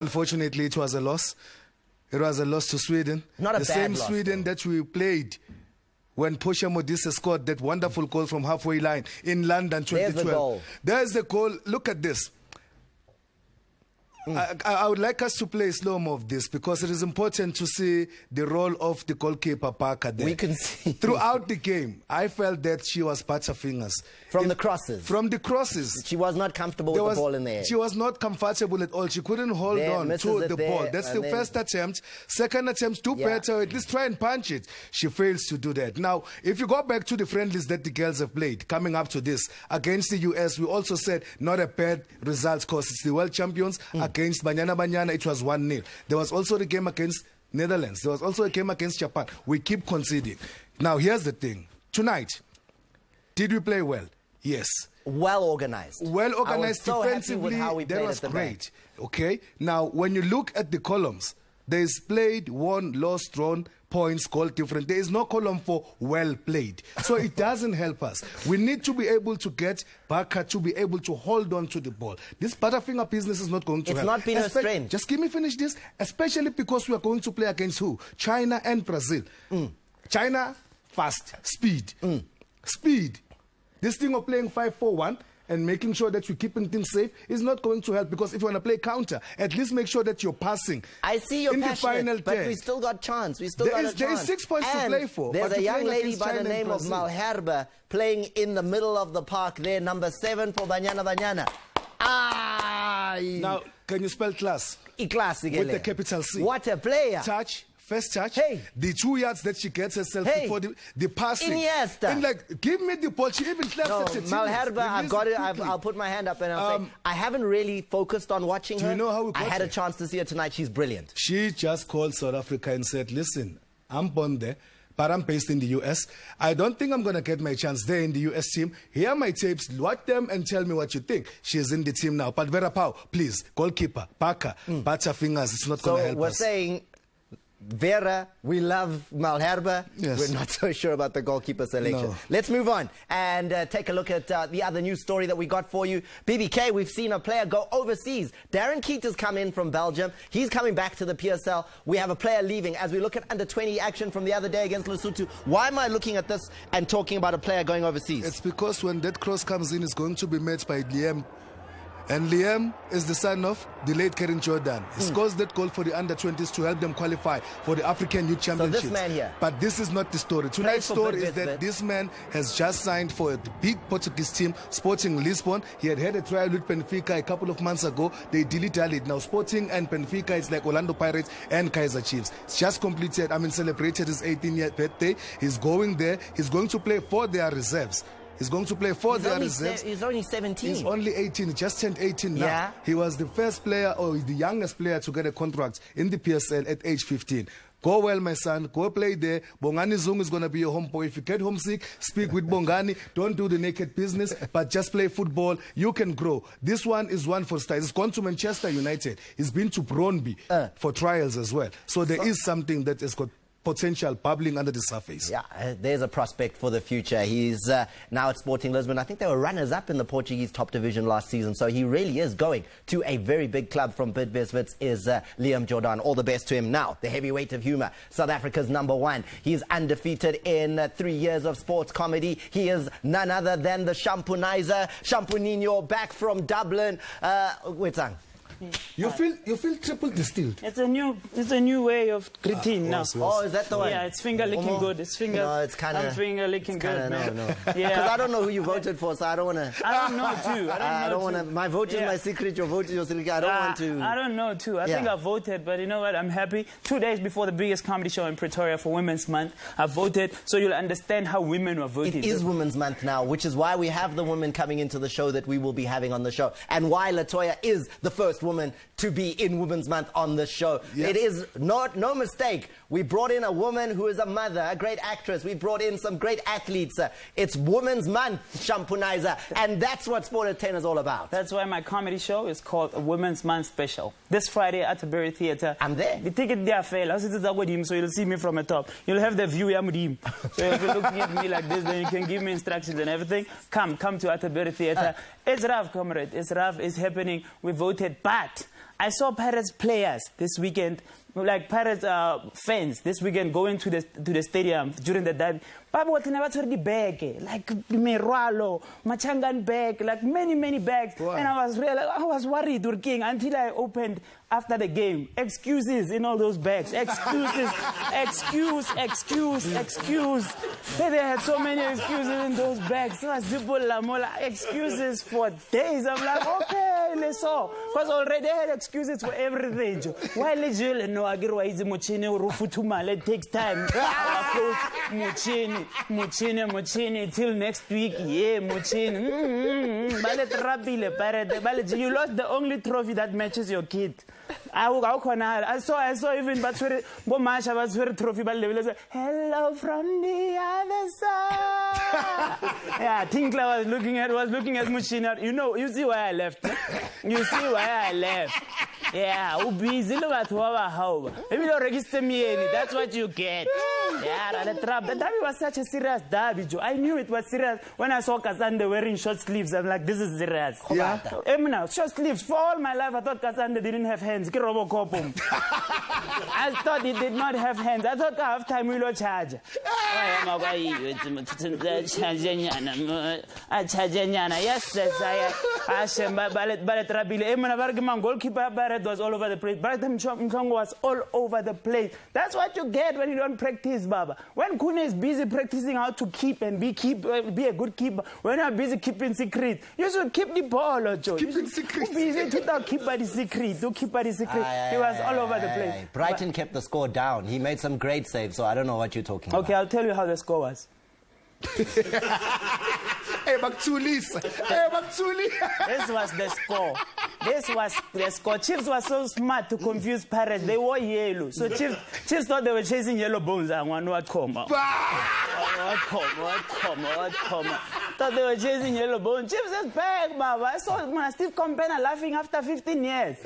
Unfortunately, it was a loss. It was a loss to Sweden. Not a the bad same loss, Sweden though. that we played when Portia Modise scored that wonderful goal from halfway line in London 2012. There's the goal. There's the goal. Look at this. I would like us to play slow-mo of this because it is important to see the role of the goalkeeper Parker there. We can see. Throughout the game, I felt that she was butterfingers. From the crosses. From the crosses. She was not comfortable with the ball in the air. She was not comfortable at all. She couldn't hold on to the ball. That's the first attempt. Second attempt, do better. At least try and punch it. She fails to do that. Now, if you go back to the friendlies that the girls have played, coming up to this, against the US, we also said not a bad result because it's the world champions. Against Banyana, it was 1-0. There was also the game against Netherlands. There was also a game against Japan. We keep conceding. Now, here's the thing. Tonight, did we play well? Yes. Well organized. Well organized so defensively. How we that was at the great. Okay. Now, when you look at the columns, there is played, won, lost, drawn, points, goal different. There is no column for well played. So it doesn't help us. We need to be able to get Barker to be able to hold on to the ball. This butterfinger business is not going to help. It's not been a strength. Just give me finish this, especially because we are going to play against who? China and Brazil. China, fast, speed. Speed. This thing of playing 5-4-1 and making sure that you're keeping things safe is not going to help, because if you want to play counter, at least make sure that you're passing. I see you're passionate, but we still got chance. We still got a chance. There is 6 points to play for. There's a young lady by the name of Malherbe playing in the middle of the park there, number 7 for Banyana. Now, can you spell class? Class again. With the capital C. What a player. Touch. First touch, hey. The 2 yards that she gets herself before the passing. Iniesta. And like, give me the ball. She even clapped at Malherbe, I've got it. I'll put my hand up and I'll say, I haven't really focused on watching her. Do you know how we got I had a chance to see her tonight. She's brilliant. She just called South Africa and said, listen, I'm born there, but I'm based in the US. I don't think I'm going to get my chance there in the US team. Here are my tapes. Watch them and tell me what you think. She is in the team now. But Vera Pau, please, goalkeeper, Parker, butterfingers. It's not going to help us. So we're saying, Vera, we love Malherbe. Yes. We're not so sure about the goalkeeper selection. No. Let's move on and take a look at the other news story that we got for you. BBK, we've seen a player go overseas. Darren Keat has come in from Belgium. He's coming back to the PSL. We have a player leaving. As we look at under-20 action from the other day against Lesotho, why am I looking at this and talking about a player going overseas? It's because when that cross comes in, it's going to be met by Liam. And Liam is the son of the late Karen Jordan. He scores that goal for the under-20s to help them qualify for the African Youth Championships. So this man here. But this is not the story. Tonight's story is that this man has just signed for the big Portuguese team, Sporting Lisbon. He had a trial with Benfica a couple of months ago. They dilly-dallied. Now Sporting and Benfica is like Orlando Pirates and Kaizer Chiefs. It's just celebrated his 18th birthday. He's going there. He's going to play for their reserves. He's going to play for their reserves. He's only 17. He's only 18. He just turned 18 now. Yeah. He was the first player, or the youngest player, to get a contract in the PSL at age 15. Go well, my son. Go play there. Bongani Zung is going to be your homeboy. If you get homesick, speak with Bongani. Don't do the naked business, but just play football. You can grow. This one is one for stars. He's gone to Manchester United. He's been to Brøndby for trials as well. So there is something that has got potential bubbling under the surface. Yeah, there's a prospect for the future. He's now at Sporting Lisbon. I think they were runners-up in the Portuguese top division last season, so he really is going to a very big club. From Bidvest is Liam Jordan. All the best to him. Now, the heavyweight of humour, South Africa's #1. He's undefeated in 3 years of sports comedy. He is none other than the Shampunizer, Shampunino, back from Dublin. Wetsang. You feel triple distilled. It's a new way of greeting now. Oh, is that the one? Yeah, it's finger licking good. It's finger. No, it's kind of. I'm finger licking good, man. No. Yeah. Because I don't know who you voted for, so I don't want to. I don't know too. I don't want to. My vote is my secret. Your vote is your secret. I don't want to. I don't know too. I think I voted, but you know what? I'm happy. 2 days before the biggest comedy show in Pretoria for Women's Month, I voted, so you'll understand how women were voting. It is Women's Month now, which is why we have the women coming into the show that we will be having on the show, and why Latoya is the first woman to be in Women's Month on this show. It is no mistake. We brought in a woman who is a mother, a great actress. We brought in some great athletes. It's Women's Month, Shampunizer, and that's what Sport at 10 is all about. That's why my comedy show is called a Women's Month Special. This Friday at the Berry Theatre. I'm there. The ticket there fail. So you'll see me from the top. You'll have the view. So if you're looking at me like this, then you can give me instructions and everything. Come to Atterbury Theatre. It's rough, comrade. It's rough. It's happening. We voted, but I saw Pirates players this weekend, like Pirates fans this weekend going to the stadium during the derby. Baba what never told the bag, like Merwalo, Machangan bag, like many bags. Wow. And I was worried, working until I opened after the game. Excuses in all those bags. Excuses, excuse. They had so many excuses in those bags. So excuses for days. I'm like, okay, let's go. Because already I had excuses for everything. Why legit? No, I get why it's Muchini or Rufutuma. It takes time. Muchini, till next week. Yeah, Muchini. You lost the only trophy that matches your kid. I saw even but trophy hello from the other side. Yeah, Tinkler was looking at Muchina. You see why I left. Yeah, busy maybe don't register me any. That's what you get. Yeah, the trap. The derby was such a serious derby, Joe. I knew it was serious when I saw Kasande wearing short sleeves. I'm like, this is serious. Yeah. Short sleeves. For all my life, I thought Kasande didn't have hands. I thought he did not have hands. I thought half time we will charge. Goalkeeper was all over the place. Was all over the place. That's what you get when you don't practice, Baba. When Kune is busy practicing how to keep and be a good keeper, when you're busy keeping secret, you should keep the ball, Joe. Keeping secret. Busy to keep the secret. To keep the secret. He was all over the place. Brighton kept the score down. He made some great saves, so I don't know what you're talking about. Okay, I'll tell you how the score was. Hey, Baktuli. This was the score. Chiefs were so smart to confuse Pirates. They wore yellow. So Chiefs thought they were chasing yellow bones. And one what comma. Thought they were chasing yellow bones. Chiefs is back, Baba. I saw Steve Compena laughing after 15 years.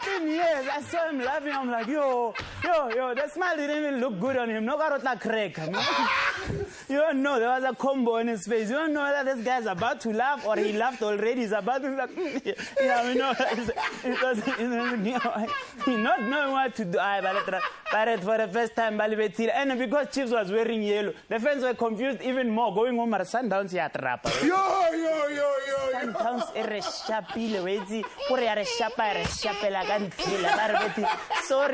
15 years, I saw him laughing. I'm like, yo, the smile didn't even look good on him. No garota crack. You don't know, there was a combo on his face. You don't know whether this guy's about to laugh or he laughed already. He's about to be like, he's not knowing what to do. But for the first time, and because Chiefs was wearing yellow, the fans were confused even more. Going home at Sundowns, you're a trapper. Sundowns,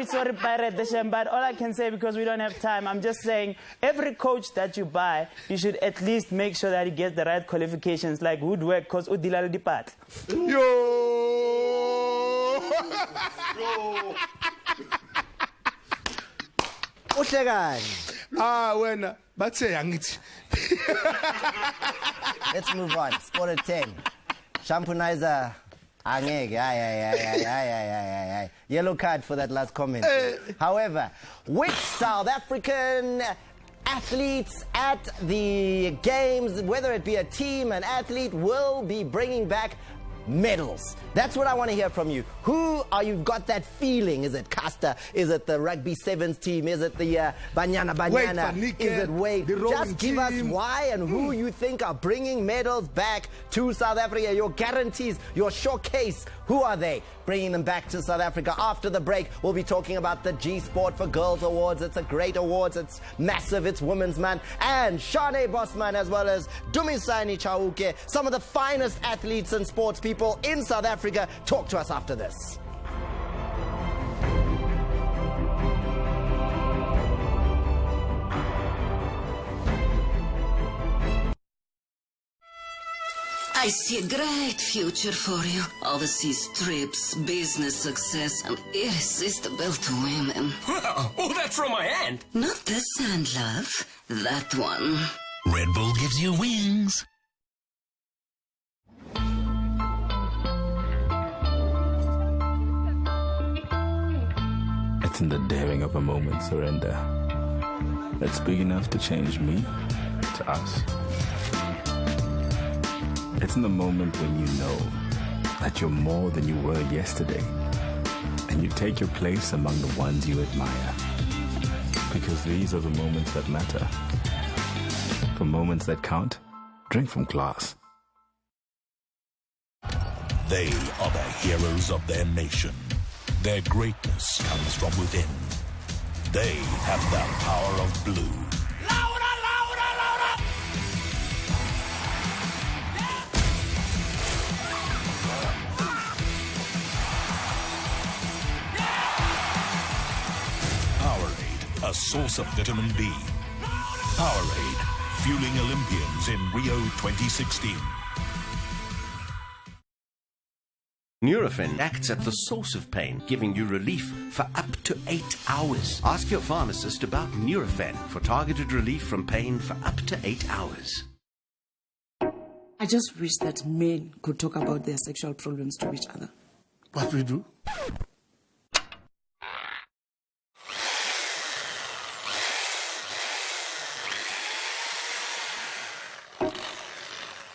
sorry, Pirate, but all I can say, because we don't have time, I'm just saying, every coach that you buy, you should at least make sure that he gets the right qualifications, like woodwork, because udilal depart. But say it. Let's move on. Sport at 10. Shampunizer. Yellow card for that last comment. However, which South African athletes at the games, whether it be a team, an athlete, will be bringing back medals? That's what I want to hear from you. Who are you got that feeling? Is it Caster? Is it the Rugby Sevens team? Is it the Banyana? Is it Wade? Just give us why and who you think are bringing medals back to South Africa. Your guarantees, your showcase. Who are they bringing them back to South Africa? After the break, we'll be talking about the G Sport for Girls Awards. It's a great awards. It's massive. It's Women's Month. And Shane Bosman, as well as Dumisani Chauke, some of the finest athletes and sports people in South Africa. Talk to us after this. I see a great future for you. Overseas trips, business success, and irresistible to women. Oh, that's from my aunt. Not this hand, love. That one. Red Bull gives you wings. It's in the daring of a moment's surrender that's big enough to change me to us. It's in the moment when you know that you're more than you were yesterday, and you take your place among the ones you admire. Because these are the moments that matter. For moments that count, drink from glass. They are the heroes of their nation. Their greatness comes from within. They have the power of blue. Louder, louder, louder! Powerade, a source of vitamin B. Powerade, fueling Olympians in Rio 2016. Nurofen acts at the source of pain, giving you relief for up to 8 hours. Ask your pharmacist about Nurofen for targeted relief from pain for up to 8 hours. I just wish that men could talk about their sexual problems to each other. What we do?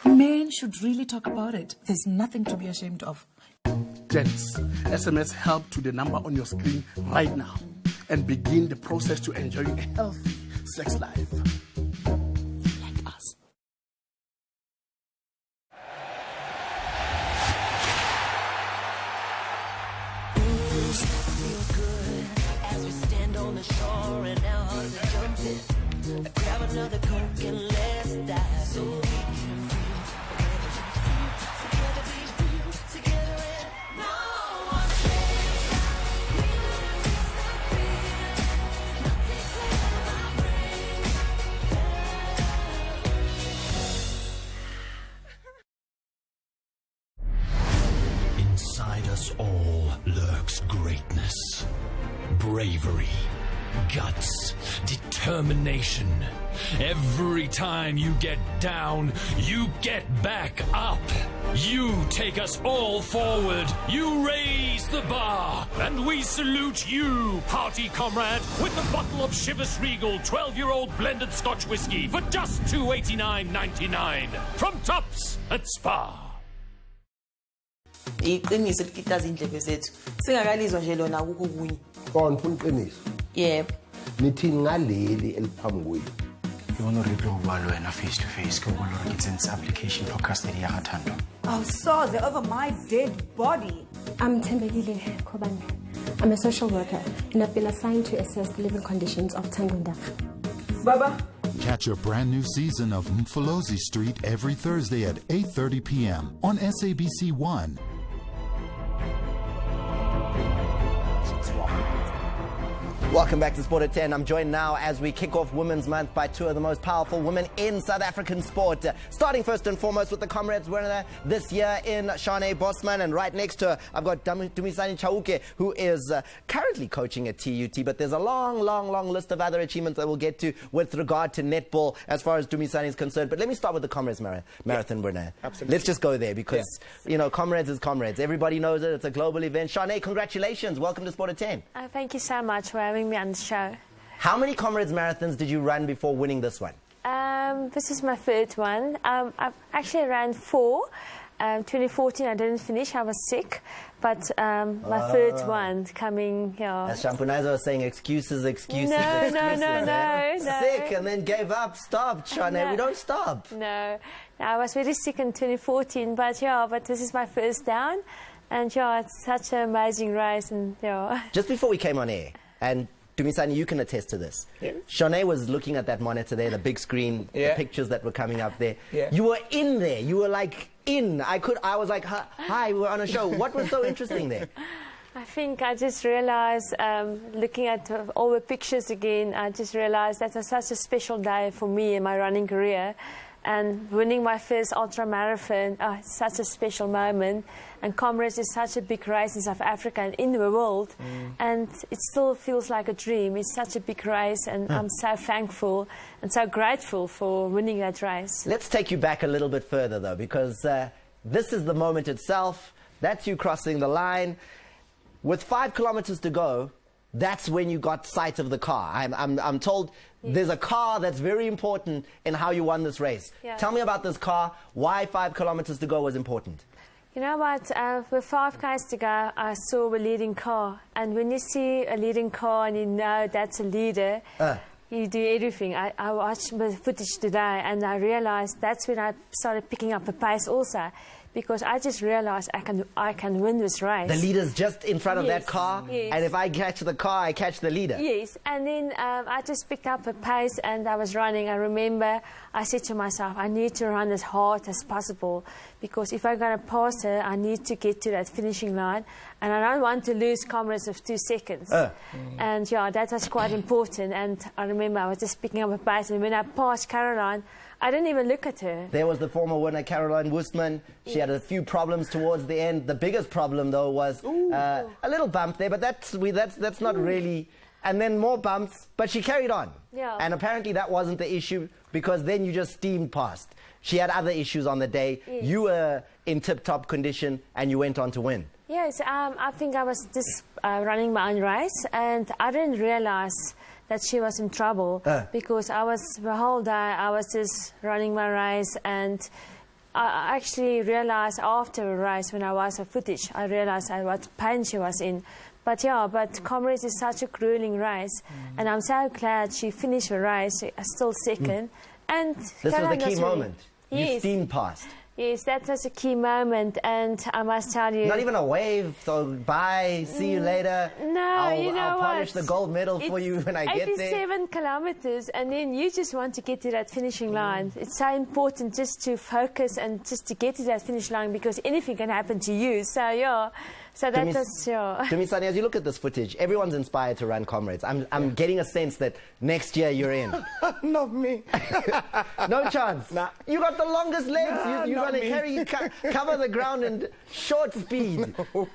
Men should really talk about it. There's nothing to be ashamed of. Gents, SMS help to the number on your screen right now and begin the process to enjoying a healthy sex life. Like us. As we stand on the shore and our hearts are jumping, grab another Coke and let's dive so we can Inside us all lurks greatness, bravery, guts, determination. Every time you get down, you get back up. You take us all forward. You raise the bar. And we salute you, party comrade, with the bottle of Chivas Regal 12-year-old blended Scotch whiskey for just $289.99 from Tops at Spa. Iqiniso likitaza indlebe zethu singakalizwa nje lona akukho kunye Khona ufuna iqiniso yebo nithini ngaleli eliphambi kwenu You want to reply wena face to face go lo re kitsense application for custody ya gathando Oh so they're over my dead body I'm Tembelile Kobane. I'm a social worker and I've been assigned to assess the living conditions of Tangunda. Baba Catch a brand new season of Mfolozi Street every Thursday at 8:30 p.m. on SABC 1. Welcome back to Sport at 10. I'm joined now as we kick off Women's Month by two of the most powerful women in South African sport. Starting first and foremost with the Comrades winner this year in Shane Bosman. And right next to her, I've got Dumisani Chauke, who is currently coaching at TUT. But there's a long list of other achievements that we'll get to with regard to netball as far as Dumisani is concerned. But let me start with the Comrades marathon winner. Absolutely. Let's just go there because, you know, Comrades is Comrades. Everybody knows it. It's a global event. Shane, congratulations. Welcome to Sport at 10. Thank you so much for having me on the show. How many Comrades marathons did you run before winning this one? This is my third one. I've actually ran 4. 2014 I didn't finish, I was sick. But my third one coming here. As Shampunaza was saying, excuses. No. Sick and then gave up, stopped, Shane. No. We don't stop. No, I was very sick in 2014, but this is my first down. And it's such an amazing race. And Just before we came on air, and Dumisani, you can attest to this. Yeah. Shane was looking at that monitor there, the big screen, the pictures that were coming up there. Yeah. You were in there. You were like in. I was like, hi, we were on a show. What was so interesting there? I think I just realized, looking at all the pictures again, I just realized that was such a special day for me in my running career. And winning my first ultra marathon, it's such a special moment. And Comrades is such a big race in South Africa and in the world. And it still feels like a dream. It's such a big race, and I'm so thankful and so grateful for winning that race. Let's take you back a little bit further, though, because this is the moment itself. That's you crossing the line. With 5 kilometers to go, that's when you got sight of the car. I'm told there's a car that's very important in how you won this race. Yeah. Tell me about this car, why 5 kilometers to go was important. You know what, with 5 Ks to go, I saw a leading car. And when you see a leading car and you know that's a leader, you do everything. I watched the footage today and I realized that's when I started picking up the pace also. because I just realized I can win this race. The leader's just in front of that car, yes. and if I catch the car, I catch the leader. Yes, and then I just picked up a pace and I was running. I remember I said to myself, I need to run as hard as possible, because if I'm going to pass her, I need to get to that finishing line, and I don't want to lose comrades of 2 seconds. And yeah, that was quite important. And I remember I was just picking up a pace, and when I passed Caroline, I didn't even look at her. There was the former winner, Caroline Woostman. She had a few problems towards the end. The biggest problem, though, was a little bump there, but that's not really... And then more bumps, but she carried on. Yeah. And apparently that wasn't the issue, because then you just steamed past. She had other issues on the day. Yes. You were in tip-top condition, and you went on to win. Yes, I think I was just running my own race, and I didn't realize that she was in trouble, because the whole day I was just running my race, and I actually realized after a race, when I was a footage, I realized what pain she was in. But yeah, Comrades is such a grueling race, and I'm so glad she finished the race, still second. And this was the key moment. You steamed past. Yes, that was a key moment, and I must tell you... Not even a wave, so bye, see you later. No, I'll polish the gold medal for you when I get there. 87 kilometers, and then you just want to get to that finishing line. It's so important just to focus and just to get to that finish line, because anything can happen to you. So, yeah... So that was sure. Dumisani, as you look at this footage, everyone's inspired to run Comrades. I'm getting a sense that next year you're in. Not me. No chance. Nah. You got the longest legs. Nah, you're going to cover the ground in short speed. No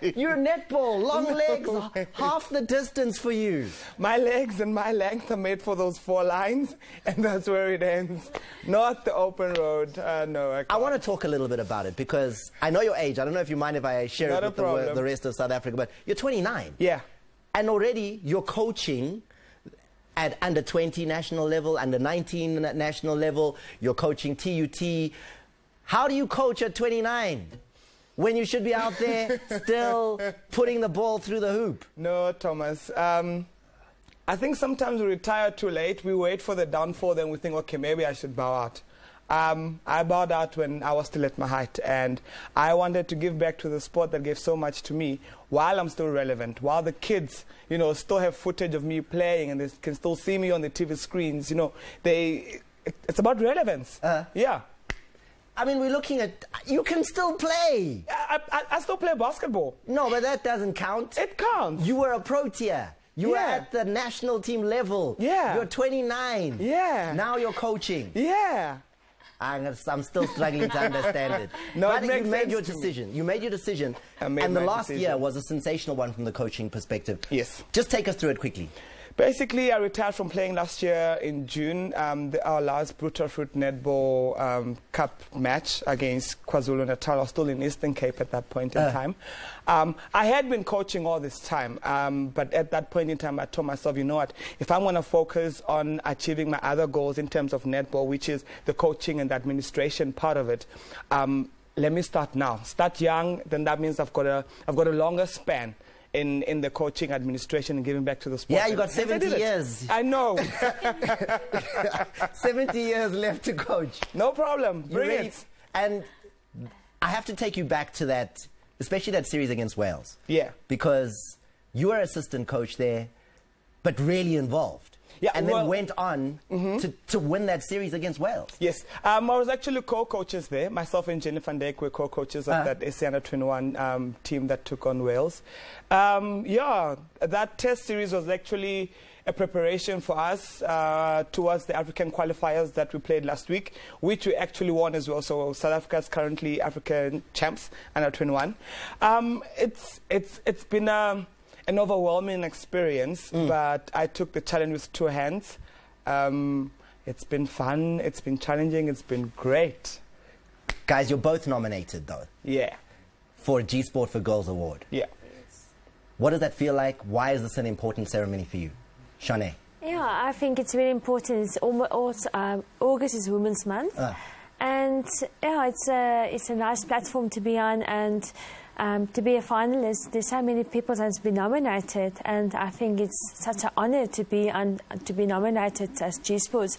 you're netball, long legs, half the distance for you. My legs and my length are made for those 4 lines, and that's where it ends. Not the open road. No, I want to talk a little bit about it, because I know your age. I don't know if you mind if I share it with the rest of South Africa, but you're 29. Yeah. And already you're coaching at under 20 national level, under 19 national level. You're coaching TUT. How do you coach at 29 when you should be out there still putting the ball through the hoop? No, Thomas. I think sometimes we retire too late. We wait for the downfall, then we think, okay, maybe I should bow out. I bowed out when I was still at my height, and I wanted to give back to the sport that gave so much to me while I'm still relevant, while the kids, still have footage of me playing and they can still see me on the TV screens. It's about relevance. Yeah. I mean, we're looking at... You can still play. I still play basketball. No, but that doesn't count. It counts. You were a pro tier. You were at the national team level. Yeah. You're 29. Yeah. Now you're coaching. Yeah. I'm still struggling to understand it. No, but you made your decision. You made your decision. And the last year was a sensational one from the coaching perspective. Yes. Just take us through it quickly. Basically, I retired from playing last year in June. Our last Brutal Fruit Netball Cup match against KwaZulu-Natal. I was still in Eastern Cape at that point in time. I had been coaching all this time, but at that point in time, I told myself, you know what, if I'm going to focus on achieving my other goals in terms of netball, which is the coaching and the administration part of it, let me start now. Start young, then that means I've got a longer span in the coaching, administration, and giving back to the sport. Yeah, you got 70 years. I know. 70 years left to coach. No problem. Bring it. And I have to take you back to that, especially that series against Wales. Yeah. Because you were assistant coach there, but really involved. Yeah, and then went on to win that series against Wales. Yes. I was actually co-coaches there. Myself and Jenny van Dijk were co-coaches of that SA Under 21 team that took on Wales. Yeah, that test series was actually a preparation for us towards the African qualifiers that we played last week, which we actually won as well. So South Africa is currently African champs Under 21. It's been an overwhelming experience, but I took the challenge with 2 hands. It's been fun, it's been challenging, it's been great. Guys, you're both nominated, though. Yeah. For a G Sport for Girls Award. Yeah. What does that feel like? Why is this an important ceremony for you? Shanae? Yeah, I think it's very important. It's almost, August is Women's Month. And yeah, it's a nice platform to be on, and to be a finalist, there's so many people that's been nominated, and I think it's such an honor to be nominated as G Sports.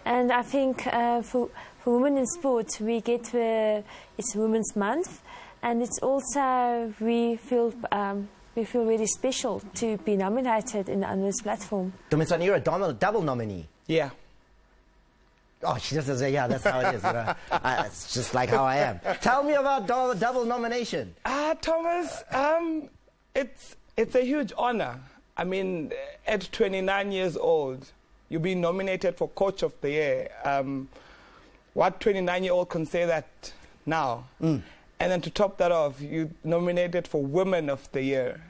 And I think for women in sport, we get it's Women's Month, and it's also we feel really special to be nominated on this platform. Dumisani, you're a double nominee. Yeah. Oh, she just says, yeah, that's how it is. You know? It's just like how I am. Tell me about double nomination. Thomas, it's a huge honor. I mean, at 29 years old, you've been nominated for Coach of the Year. What 29-year-old can say that now? And then to top that off, you nominated for Women of the Year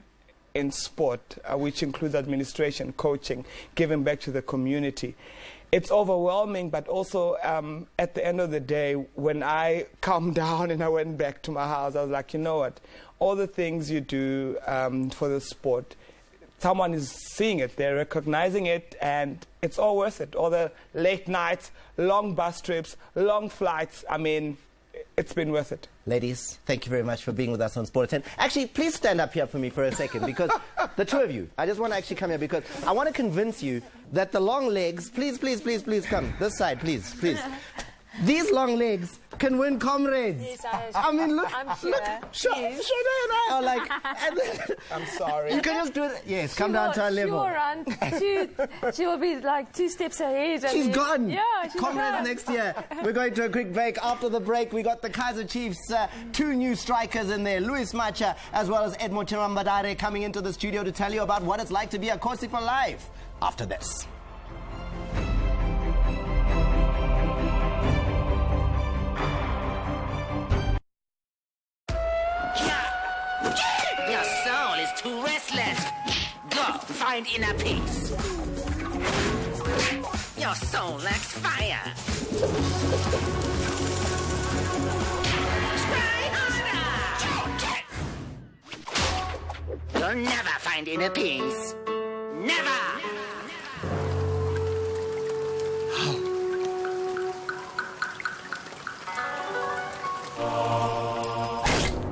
in sport, which includes administration, coaching, giving back to the community. It's overwhelming, but also at the end of the day, when I calmed down and I went back to my house, I was like, you know what? All the things you do for the sport, someone is seeing it, they're recognizing it, and it's all worth it. All the late nights, long bus trips, long flights, I mean, it's been worth it. Ladies, thank you very much for being with us on Sport at 10. Actually, please stand up here for me for a second, because the two of you, I just want to actually come here because I want to convince you that the long legs, please come, this side, please. These long legs can win comrades. Yes, I mean, look, I'm here. Shanae and I are like... I'm sorry. You can just do it. Yes, come down to our level. She will be like 2 steps ahead. She's gone. Yeah, she's Comrades gone. next year. We're going to a quick break. After the break, we got the Kaizer Chiefs, 2 new strikers in there, Louis Macha as well as Edmo Chirambadare, coming into the studio to tell you about what it's like to be a Kosi for life. After this. Your soul is too restless. Go, find inner peace. Your soul lacks fire. Try harder. You'll never find inner peace. Never.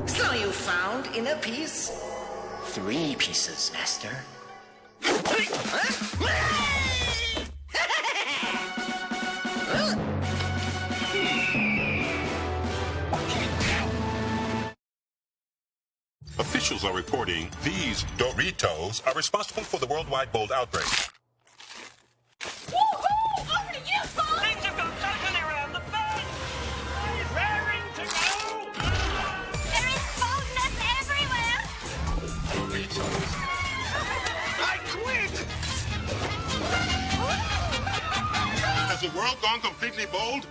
So you found inner peace? 3 pieces, master. Officials are reporting these Doritos are responsible for the worldwide mold outbreak. Woohoo! Over to you, Paul! Things have gone totally around the bend! Raring to go! There is boldness everywhere! Doritos. I quit! Has the world gone completely bold?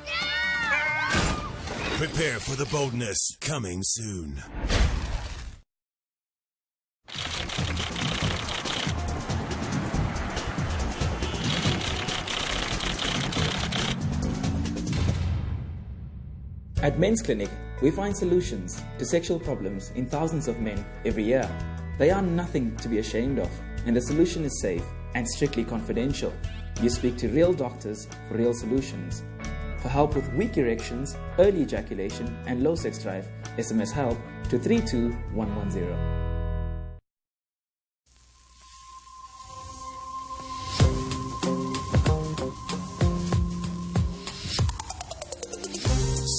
Prepare for the boldness coming soon. At Men's Clinic, we find solutions to sexual problems in thousands of men every year. They are nothing to be ashamed of, and the solution is safe and strictly confidential. You speak to real doctors for real solutions. For help with weak erections, early ejaculation, and low sex drive, SMS HELP to 32110.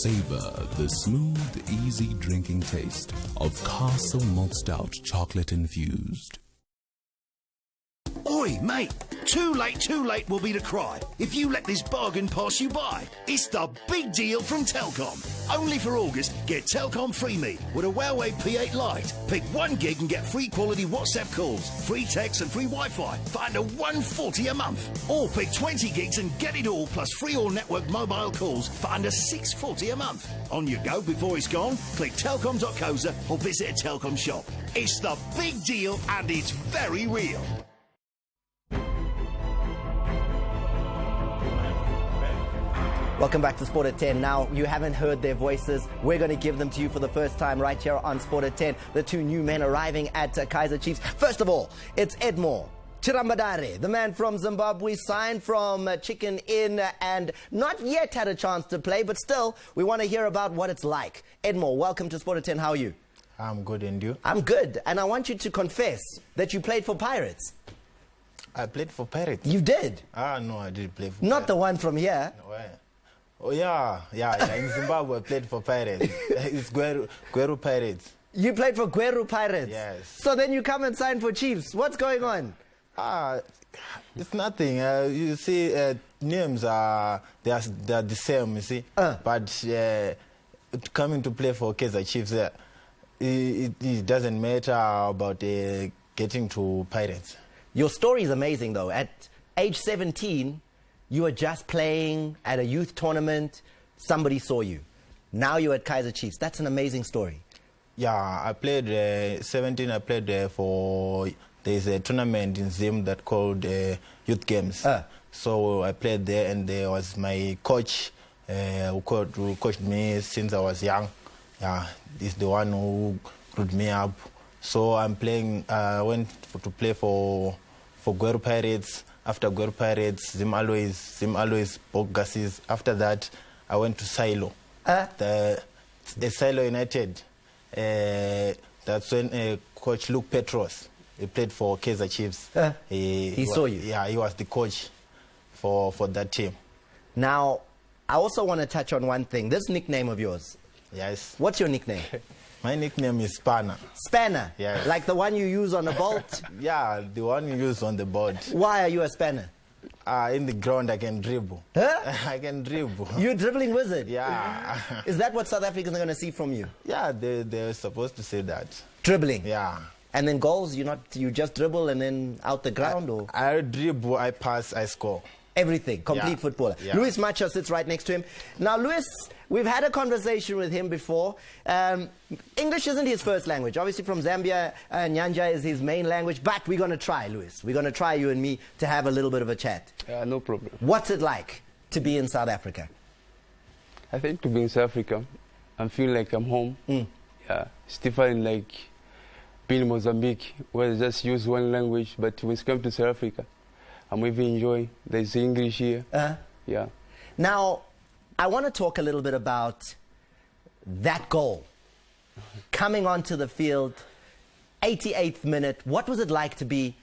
Savor the smooth, easy drinking taste of Castle Malt Stout chocolate infused. Oi, mate! Too late will be the cry if you let this bargain pass you by. It's the big deal from Telkom. Only for August, get Telkom Free Me with a Huawei P8 Lite. Pick 1 gig and get free quality WhatsApp calls, free text and free Wi-Fi for under $140 a month. Or pick 20 gigs and get it all plus free all-network mobile calls for under $640 a month. On your go before it's gone, click telkom.co.za or visit a Telkom shop. It's the big deal and it's very real. Welcome back to Sport at 10. Now, you haven't heard their voices. We're going to give them to you for the first time right here on Sport at 10. The 2 new men arriving at Kaizer Chiefs. First of all, it's Edmo Chirambadare, the man from Zimbabwe, signed from Chicken Inn and not yet had a chance to play, but still, we want to hear about what it's like. Edmo, welcome to Sport at 10. How are you? I'm good, and you? I'm good, and I want you to confess that you played for Pirates. I played for Pirates. You did? No, I didn't play for Not the one from here. Where? Oh, yeah. In Zimbabwe, I played for Pirates. It's Gweru Pirates. You played for Gweru Pirates? Yes. So then you come and sign for Chiefs. What's going on? It's nothing. You see, names are the same, you see. But coming to play for Kaizer Chiefs, it doesn't matter about getting to Pirates. Your story is amazing, though. At age 17, you were just playing at a youth tournament. Somebody saw you. Now you're at Kaizer Chiefs. That's an amazing story. Yeah, I played 17. I played for... There's a tournament in Zim that called Youth Games. So I played there, and there was my coach who coached me since I was young. Yeah, he's the one who grew me up. So I'm playing. I went to play for Gweru Pirates. After Gweru Pirates, Zim Always, Bogasis. After that, I went to Silo. The Silo United. That's when Coach Luke Petros. He played for Kaizer Chiefs. He saw you? Yeah, he was the coach for that team. Now, I also want to touch on one thing. This nickname of yours. Yes. What's your nickname? My nickname is Spanner. Spanner? Yes. Like the one you use on a bolt? Yeah, the one you use on the board. Why are you a spanner? In the ground, I can dribble. I can dribble. You're a dribbling wizard? Yeah. Is that what South Africans are going to see from you? Yeah, they're supposed to say that. Dribbling? Yeah. And then goals, you just dribble and then out the ground? Or I dribble, I pass, I score. Everything, complete footballer. Yeah. Luis Macha sits right next to him. Now, Luis, we've had a conversation with him before. English isn't his first language. Obviously, from Zambia, Nyanja is his main language. But we're going to try, Luis. We're going to try, you and me, to have a little bit of a chat. No problem. What's it like to be in South Africa? I think to be in South Africa, I'm feeling like I'm home. Yeah, it's different like being in Mozambique, where they just use one language, but when it comes to South Africa, I'm even enjoying. There's English here. Yeah. Now, I want to talk a little bit about that goal. Coming onto the field, 88th minute. What was it like to be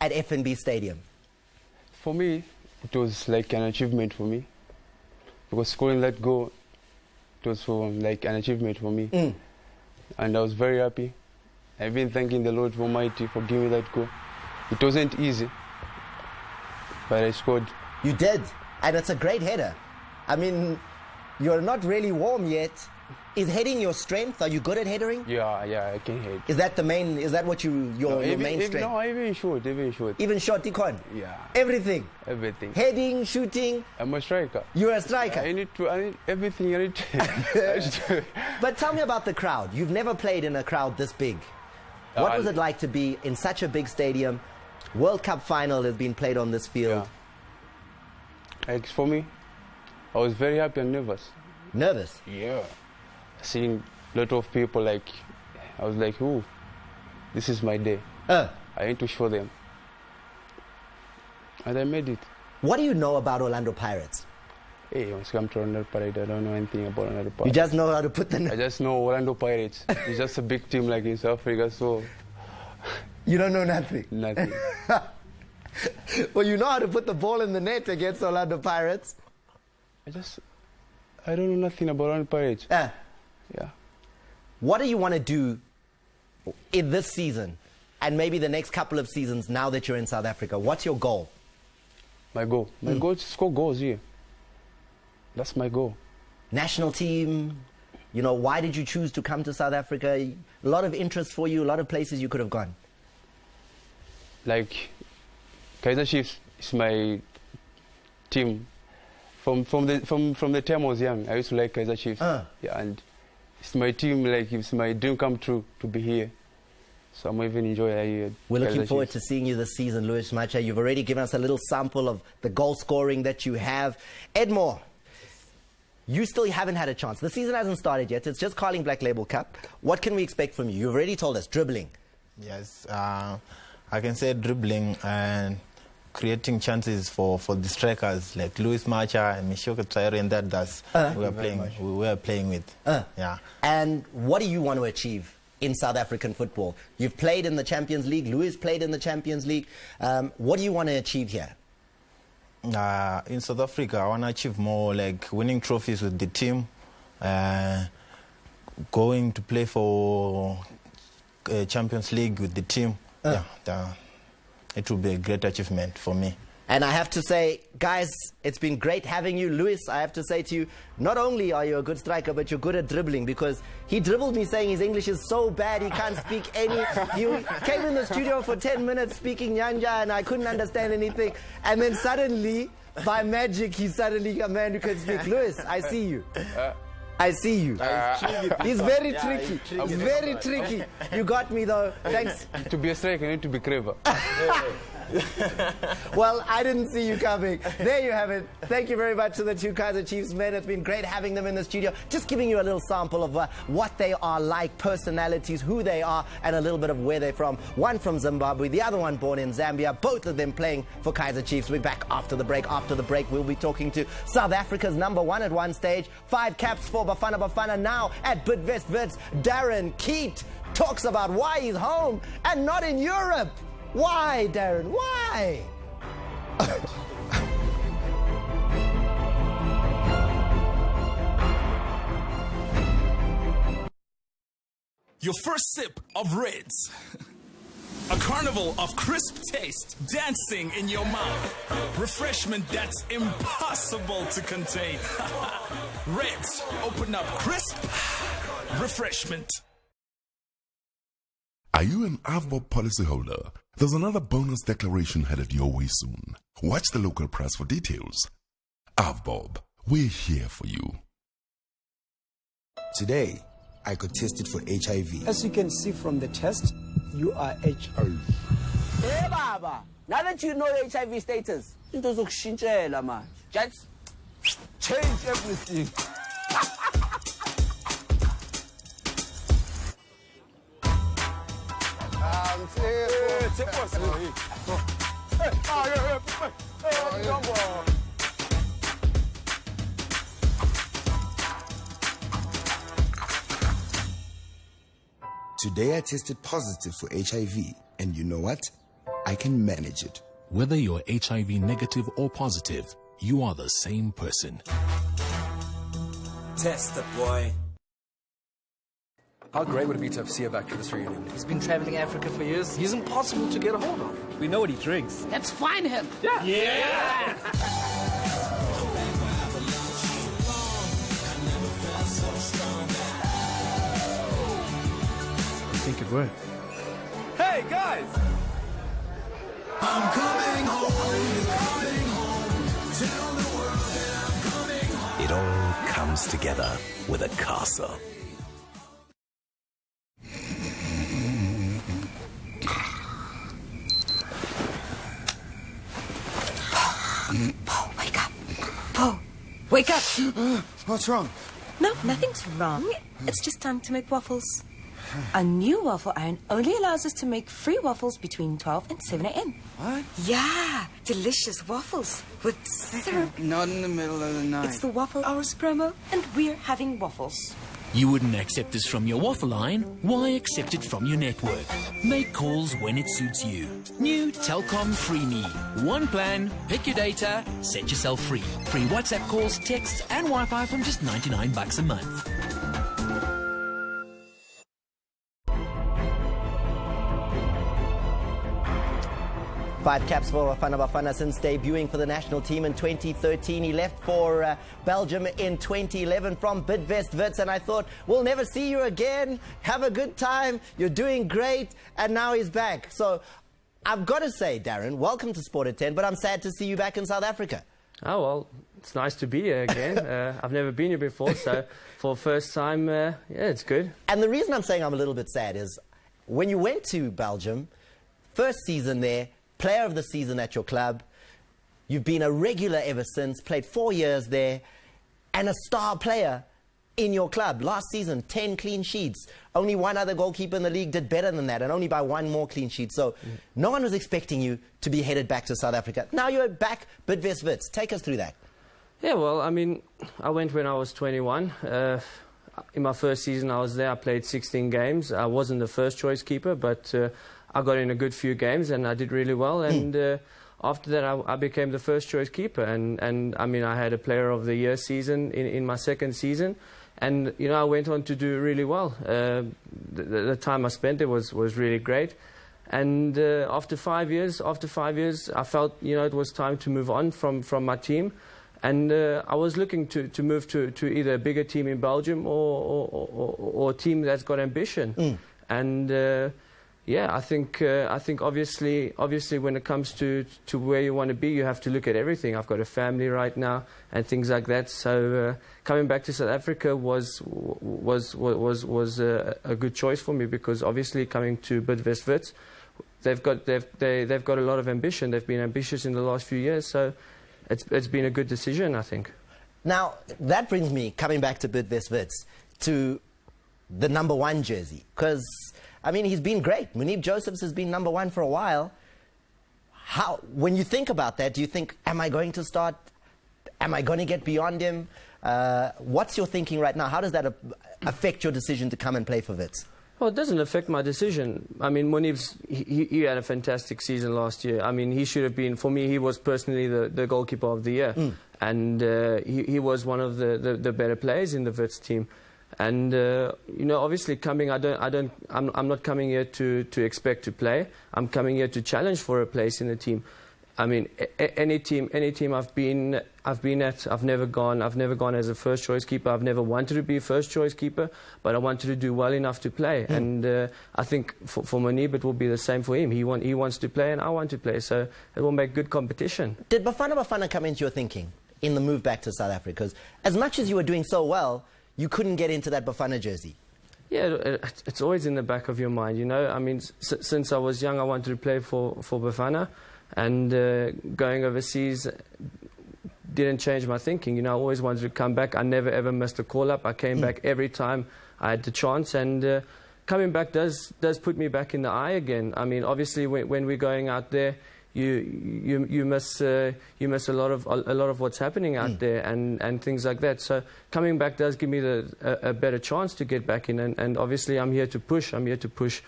at FNB Stadium? For me, it was like an achievement for me. Because scoring that goal, it was like an achievement for me. And I was very happy. I've been thanking the Lord Almighty for giving me that goal. It wasn't easy, but I scored. You did, and it's a great header. I mean, you're not really warm yet. Is heading your strength? Are you good at headering? Yeah, I can head. Is that the main? Is that what your main strength? No, even short. Even short, Tikon? Yeah. Everything? Everything. Heading, shooting? I'm a striker. You're a striker? I need everything. I need to. But tell me about the crowd. You've never played in a crowd this big. What was it like to be in such a big stadium? World Cup final has been played on this field. Yeah. Like for me, I was very happy and nervous. Nervous? Yeah. Seeing a lot of people, like, I was like, ooh, this is my day. I need to show them. And I made it. What do you know about Orlando Pirates? Hey, when it comes to Orlando Pirates, I don't know anything about Orlando Pirates. You just know how to put the... I just know Orlando Pirates. It's just a big team like in South Africa, so... You don't know nothing? Nothing. Well, you know how to put the ball in the net against Orlando Pirates? I don't know nothing about Orlando Pirates. Yeah. What do you want to do in this season and maybe the next couple of seasons now that you're in South Africa? What's your goal? My goal? My goal is to score goals here. That's my goal. National team, you know, why did you choose to come to South Africa? A lot of interest for you, a lot of places you could have gone. Like, Kaizer Chiefs is my team. From the time I was young, I used to like Kaizer Chiefs. Yeah, and it's my team, like it's my dream come true to be here. So I'm even enjoying We're looking forward to seeing you this season, Luis Macha. You've already given us a little sample of the goal scoring that you have. Edmore, you still haven't had a chance. The season hasn't started yet. It's just Carling Black Label Cup. What can we expect from you? You've already told us, dribbling. Yes, I can say dribbling and creating chances for the strikers like Luis Macha and Mishoka Traore, and that's we are playing with. Yeah. And what do you want to achieve in South African football. You've played in the Champions League. Louis played in the Champions League. What do you want to achieve here? In South Africa, I want to achieve more, like winning trophies with the team, going to play for Champions League with the team. It will be a great achievement for me. And I have to say, guys, it's been great having you. Louis, I have to say to you, not only are you a good striker, but you're good at dribbling, because he dribbled me saying his English is so bad he can't speak any. You came in the studio for 10 minutes speaking Nyanja and I couldn't understand anything. And then suddenly, by magic, he's suddenly a man who can speak. Louis, I see you. I see you. He's very tricky. He's very tricky. You got me though. Thanks. To be a striker, you need to be clever. Well, I didn't see you coming. There you have it. Thank you very much to the two Kaizer Chiefs men. It's been great having them in the studio. Just giving you a little sample of what they are like, personalities, who they are, and a little bit of where they're from. One from Zimbabwe, the other one born in Zambia. Both of them playing for Kaizer Chiefs. We'll be back after the break. After the break, we'll be talking to South Africa's #1 at one stage. 5 caps for Bafana now at Bidvest Wits. Darren Keat talks about why he's home and not in Europe. Why, Darren? Why? Your first sip of Reds. A carnival of crisp taste dancing in your mouth. Refreshment that's impossible to contain. Reds, open up crisp refreshment. Are you an AVBOB policyholder? There's another bonus declaration headed your way soon. Watch the local press for details. AVBOB, we're here for you. Today, I got tested for HIV. As you can see from the test, you are HIV. Hey, Baba, now that you know your HIV status, just change everything. Today I tested positive for HIV, and you know what? I can manage it. Whether you're HIV negative or positive, you are the same person. Test it, boy. How great would it be to have Sia back for this reunion? He's been traveling Africa for years. He's impossible to get a hold of. We know what he drinks. Let's find him. Yeah. I think it worked. Hey, guys! I'm coming home, tell the world that I'm coming home. It all comes together with a casa. Paul, wake up. Paul, wake up. What's wrong? No, nothing's wrong. It's just time to make waffles. A new waffle iron only allows us to make free waffles between 12 and 7 a.m. What? Yeah, delicious waffles with syrup. Not in the middle of the night. It's the Waffle Hours promo, and we're having waffles. You wouldn't accept this from your waffle iron? Why accept it from your network? Make calls when it suits you. New Telkom Free Me. One plan, pick your data, set yourself free. Free WhatsApp calls, texts, and Wi-Fi from just $99 a month. Five caps for Bafana since debuting for the national team in 2013. He left for Belgium in 2011 from Bidvest Wits, and I thought, we'll never see you again. Have a good time. You're doing great. And now he's back. So I've got to say, Darren, welcome to Sport at 10, but I'm sad to see you back in South Africa. Oh, well, it's nice to be here again. I've never been here before, so for the first time, yeah, it's good. And the reason I'm saying I'm a little bit sad is when you went to Belgium, first season there, player of the season at your club, you've been a regular ever since, played 4 years there, and a star player in your club. Last season, 10 clean sheets. Only one other goalkeeper in the league did better than that, and only by one more clean sheet. So no one was expecting you to be headed back to South Africa. Now you're back, Bidvest Wits. Take us through that. Yeah, well, I mean, I went when I was 21. in my first season I was there, I played 16 games. I wasn't the first choice keeper, but I got in a good few games and I did really well. And after that, I became the first choice keeper. And I mean, I had a Player of the Year season in my second season. And, you know, I went on to do really well. The time I spent there was really great. And after 5 years, I felt, you know, it was time to move on from my team. And I was looking to move to either a bigger team in Belgium or a team that's got ambition. And yeah, I think obviously when it comes to where you want to be, you have to look at everything. I've got a family right now and things like that. So coming back to South Africa was a good choice for me, because obviously coming to Bidvest Wits, they've got a lot of ambition. They've been ambitious in the last few years. So it's been a good decision, I think. Now that brings me, coming back to Bidvest Wits, to the #1 jersey, because I mean, he's been great. Munib Josephs has been #1 for a while. When you think about that, do you think, am I going to start? Am I going to get beyond him? What's your thinking right now? How does that affect your decision to come and play for Wits? Well, it doesn't affect my decision. I mean, Munib's, he had a fantastic season last year. I mean, he should have been, for me, he was personally the goalkeeper of the year. And he was one of the better players in the Wits team. And you know, obviously coming, I'm not coming here to expect to play. I'm coming here to challenge for a place in the team. I mean, any team I've been at, I've never gone as a first choice keeper. I've never wanted to be a first choice keeper, but I wanted to do well enough to play. And I think for Munib it will be the same for him. He wants to play and I want to play, so it will make good competition. Did Bafana come into your thinking in the move back to South Africa? Because as much as you were doing so well, you couldn't get into that Bafana jersey. Yeah, it's always in the back of your mind, you know. I mean, since I was young, I wanted to play for Bafana, and going overseas didn't change my thinking. You know, I always wanted to come back. I never ever missed a call-up. I came back every time I had the chance, and coming back does put me back in the eye again. I mean, obviously, when we're going out there, you miss a lot of what's happening out there and things like that. So coming back does give me a better chance to get back in. And obviously I'm here to push. I'm here to push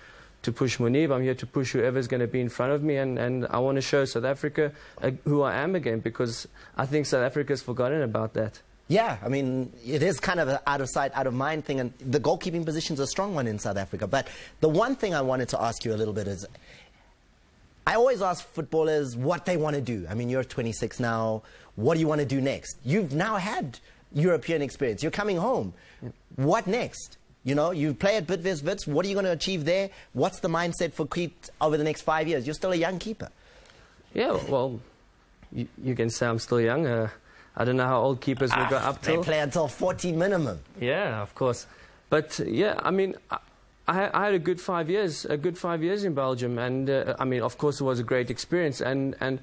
Munib. I'm here to push whoever's going to be in front of me. And I want to show South Africa who I am again, because I think South Africa's forgotten about that. Yeah, I mean, it is kind of an out of sight, out of mind thing, and the goalkeeping position's a strong one in South Africa. But the one thing I wanted to ask you a little bit is, I always ask footballers what they want to do. I mean, you're 26 now. What do you want to do next? You've now had European experience. You're coming home. What next? You know, you play at Bidvest Wits. What are you going to achieve there? What's the mindset for Keith over the next 5 years? You're still a young keeper. Yeah, well, you can say I'm still young. I don't know how old keepers will go up till. They play until 40 minimum. Yeah, of course. But, yeah, I mean, I had a good 5 years in Belgium, and I mean, of course, it was a great experience. And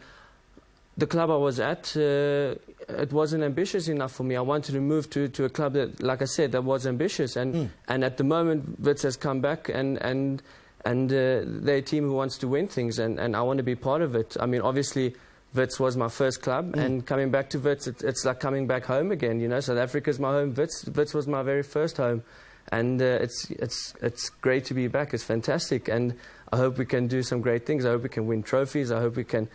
the club I was at, it wasn't ambitious enough for me. I wanted to move to a club that, like I said, that was ambitious. And at the moment, Wits has come back, and they're a team who wants to win things, and I want to be part of it. I mean, obviously, Wits was my first club, and coming back to Wits, it's like coming back home again. You know, South Africa's my home. Wits was my very first home. And it's great to be back. It's fantastic, and I hope we can do some great things. I hope we can win trophies. I hope we can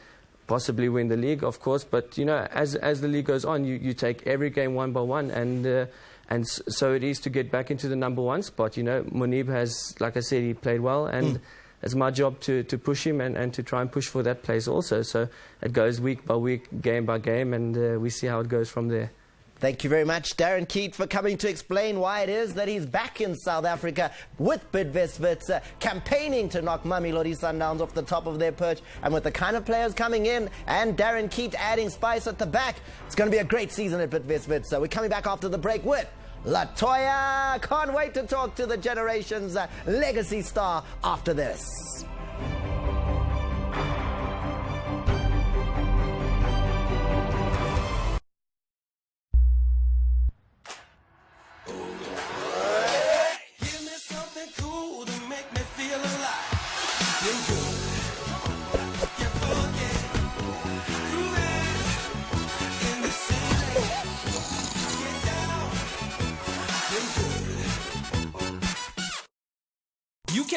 possibly win the league, of course. But you know, as the league goes on, you take every game one by one, and so it is to get back into the #1 spot. You know, Munib has, like I said, he played well, and it's my job to push him and to try and push for that place also. So it goes week by week, game by game, and we see how it goes from there. Thank you very much, Darren Keat, for coming to explain why it is that he's back in South Africa with Bidvest Wits, campaigning to knock Mamelodi Sundowns off the top of their perch. And with the kind of players coming in and Darren Keat adding spice at the back, it's going to be a great season at Bidvest Wits. So we're coming back after the break with Latoya. Can't wait to talk to the Generations legacy star after this.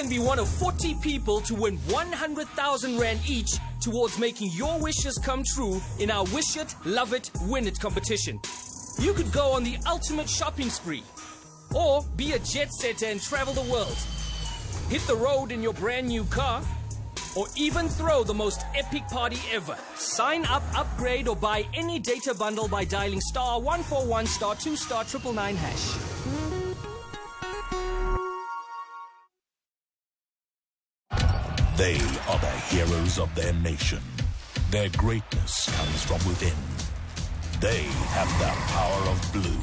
can be one of 40 people to win 100,000 Rand each towards making your wishes come true in our Wish It, Love It, Win It competition. You could go on the ultimate shopping spree, or be a jet setter and travel the world, hit the road in your brand new car, or even throw the most epic party ever. Sign up, upgrade, or buy any data bundle by dialing *141 *2 *999#. They are the heroes of their nation. Their greatness comes from within. They have the power of blue.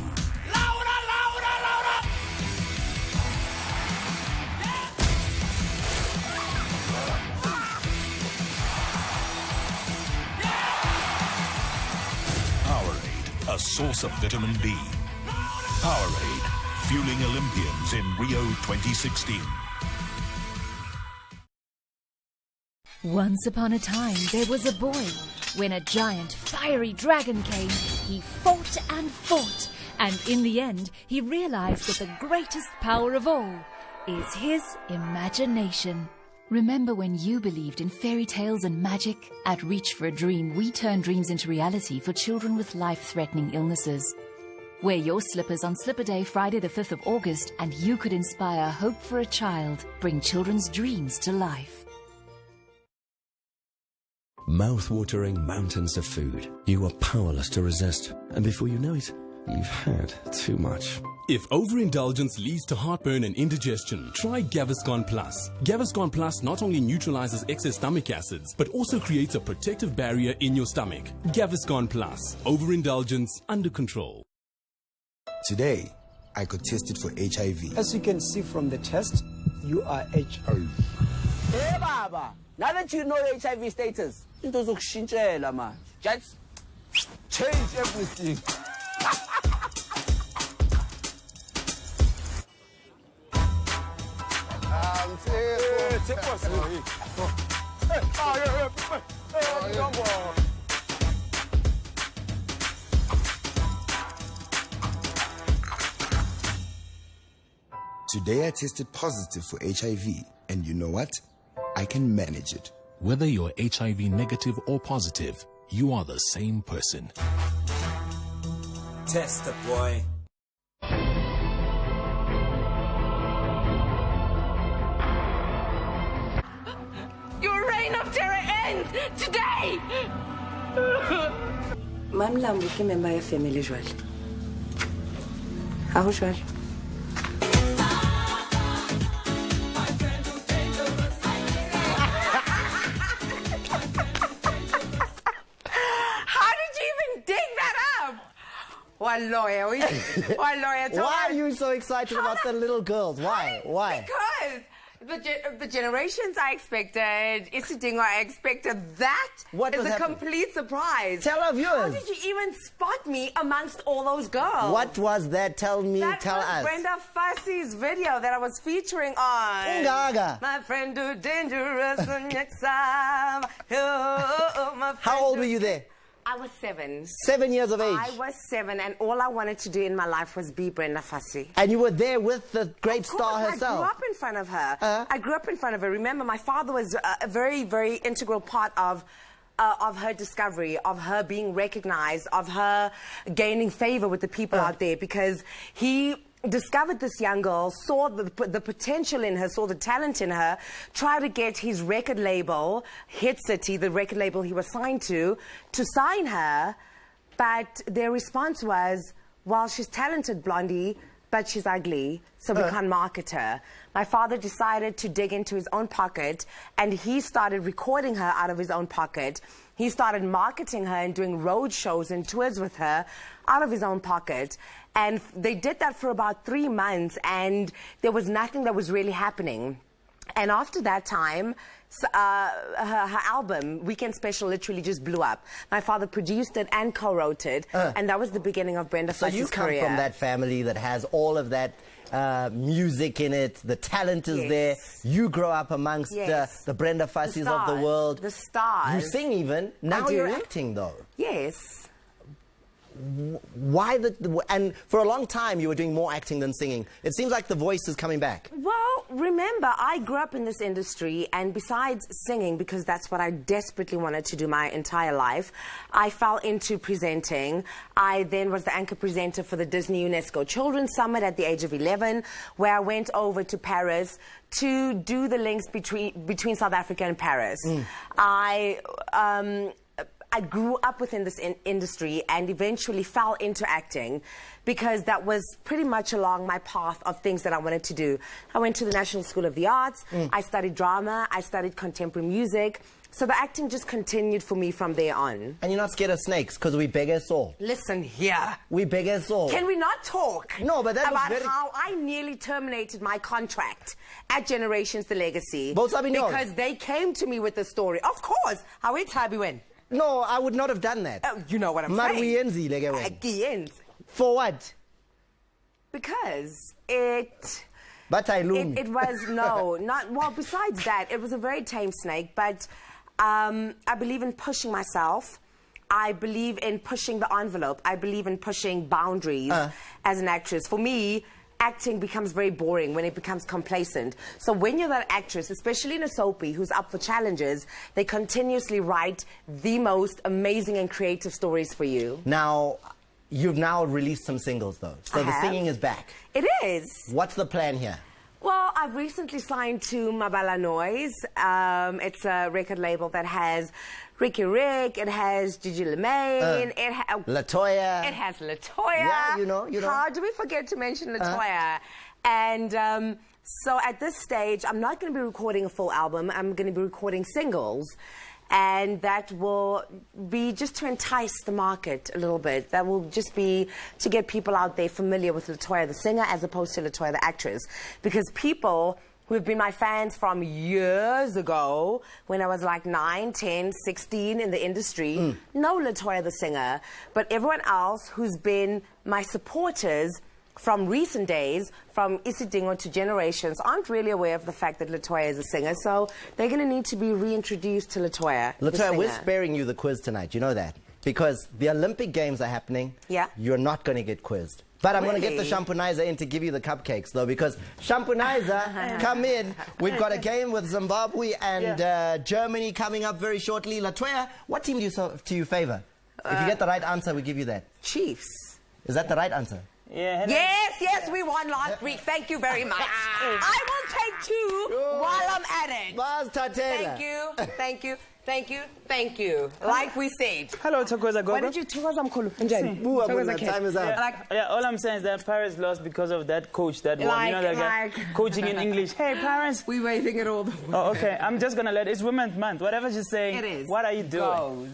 Powerade, a source of vitamin B. Powerade, fueling Olympians in Rio 2016. Once upon a time, there was a boy. When a giant, fiery dragon came, he fought and fought. And in the end, he realized that the greatest power of all is his imagination. Remember when you believed in fairy tales and magic? At Reach for a Dream, we turn dreams into reality for children with life-threatening illnesses. Wear your slippers on Slipper Day, Friday the 5th of August, and you could inspire hope for a child. Bring children's dreams to life. Mouth-watering mountains of food you are powerless to resist. And before you know it, you've had too much. If overindulgence leads to heartburn and indigestion, try Gaviscon Plus. Gaviscon Plus not only neutralizes excess stomach acids, but also creates a protective barrier in your stomach. Gaviscon Plus. Overindulgence under control. Today, I could test it for HIV. As you can see from the test, you are HIV. Hey, Baba! Now that you know your HIV status, it doesn't change, man. Just change everything. Today I tested positive for HIV, and you know what? I can manage it. Whether you're HIV negative or positive, you are the same person. Test the boy. Your reign of terror ends today! Mam Lambo ke member ya family jwale. Ha ho jwale. One lawyer. One lawyer. Why are you so excited about the little girls? Why? Why? Because the generations I expected, Isidingo, I expected that. What is was a happening? complete surprise. Tell our viewers. How did you even spot me amongst all those girls? What was that? Tell me, tell That was us. Brenda Fassie's video that I was featuring on. Ungaga. My friend too dangerous and next time. Oh, my friend How old too were you there? I was 7. 7 years of age. I was 7, and all I wanted to do in my life was be Brenda Fassie. And you were there with the great star I herself. grew up in front of her. I grew up in front of her. Remember, my father was a very, very integral part of her discovery, of her being recognized, of her gaining favor with the people out there, because he discovered this young girl, saw the potential in her, saw the talent in her, tried to get his record label, Hit City, the record label he was signed to sign her, but their response was, well, she's talented, Blondie, but she's ugly, so we can't market her. My father decided to dig into his own pocket, and he started recording her out of his own pocket. He started marketing her and doing road shows and tours with her out of his own pocket. And they did that for about 3 months, and there was nothing that was really happening. And after that time, her album, Weekend Special, literally just blew up. My father produced it and co-wrote it, and that was the beginning of Brenda Fassie's career. So you come from that family that has all of that music in it, the talent is there. You grow up amongst the Brenda Fassies of the world. The stars. You sing even. Now you're acting, though. Yes. Why and for a long time you were doing more acting than singing. It seems like the voice is coming back. Well, remember, I grew up in this industry, and besides singing, because that's what I desperately wanted to do my entire life, I fell into presenting. I then was the anchor presenter for the Disney UNESCO Children's Summit at the age of 11, where I went over to Paris to do the links between South Africa and Paris. I grew up within this industry and eventually fell into acting because that was pretty much along my path of things that I wanted to do. I went to the National School of the Arts, I studied drama, I studied contemporary music, so the acting just continued for me from there on. And you're not scared of snakes, because we beg us all. Listen here. We beg us all. Can we not talk no, but that about how I nearly terminated my contract at Generations The Legacy because they came to me with the story. Of course. How it's happy when? No, I would not have done that. Oh, you know what I'm saying. For what? Because it was, well, besides that, it was a very tame snake, but I believe in pushing myself. I believe in pushing the envelope. I believe in pushing boundaries as an actress. For me, acting becomes very boring when it becomes complacent. So when you're that actress, especially in a soapie who's up for challenges, they continuously write the most amazing and creative stories for you. Now, you've now released some singles, though. So the singing is back. It is. What's the plan here? Well, I've recently signed to Mabala Noise. It's a record label that has Ricky Rick, it has Gigi LeMaine, Latoya. It has Latoya. Yeah, you know. How do we forget to mention Latoya? And so at this stage, I'm not going to be recording a full album. I'm going to be recording singles. And that will be just to entice the market a little bit. That will just be to get people out there familiar with Latoya the singer as opposed to Latoya the actress. Because people who have been my fans from years ago, when I was like 9, 10, 16 in the industry, know Latoya the singer. But everyone else who's been my supporters from recent days, from Isidingo to Generations, aren't really aware of the fact that Latoya is a singer, so they're going to need to be reintroduced to Latoya. Latoya, we're sparing you the quiz tonight, you know that? Because the Olympic Games are happening, you're not going to get quizzed. But I'm going to get the Shampunizer in to give you the cupcakes, though, because Shampunizer, come in. We've got a game with Zimbabwe and Germany coming up very shortly. Latoya, what team do you favor? If you get the right answer, we give you that. Chiefs. Is that the right answer? Yeah, yes, we won last week. Thank you very much. I will take 2 while I'm at it. Thank you. Like we said. Hello, Thokoza Gogo. Why did you Thokoza Mkhulu? Time is up. All I'm saying is that Paris lost because of that coach that won. You know that guy coaching in English. Hey, Paris. We waving it all the way. Oh, okay. I'm just gonna it's Women's Month. Whatever she's saying. It is. What are you doing?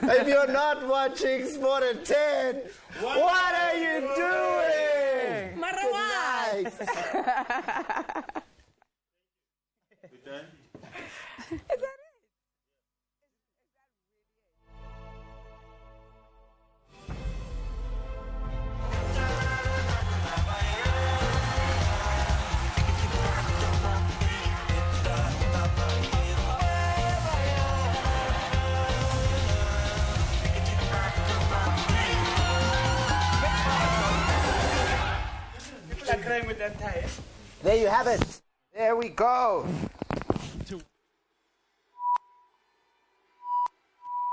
If you're not watching Sport at 10, what are you doing? Marawat. We're done? Is that it? There you have it. There we go.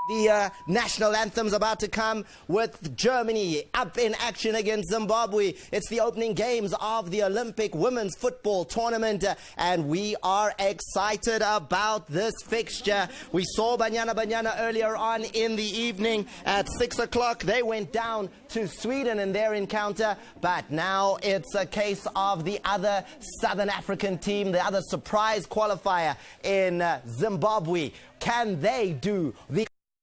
The national anthem's about to come with Germany up in action against Zimbabwe. It's the opening games of the Olympic women's football tournament, and we are excited about this fixture. We saw Banyana earlier on in the evening at 6 o'clock. They went down to Sweden in their encounter, but now it's a case of the other Southern African team, the other surprise qualifier in Zimbabwe. Can they do the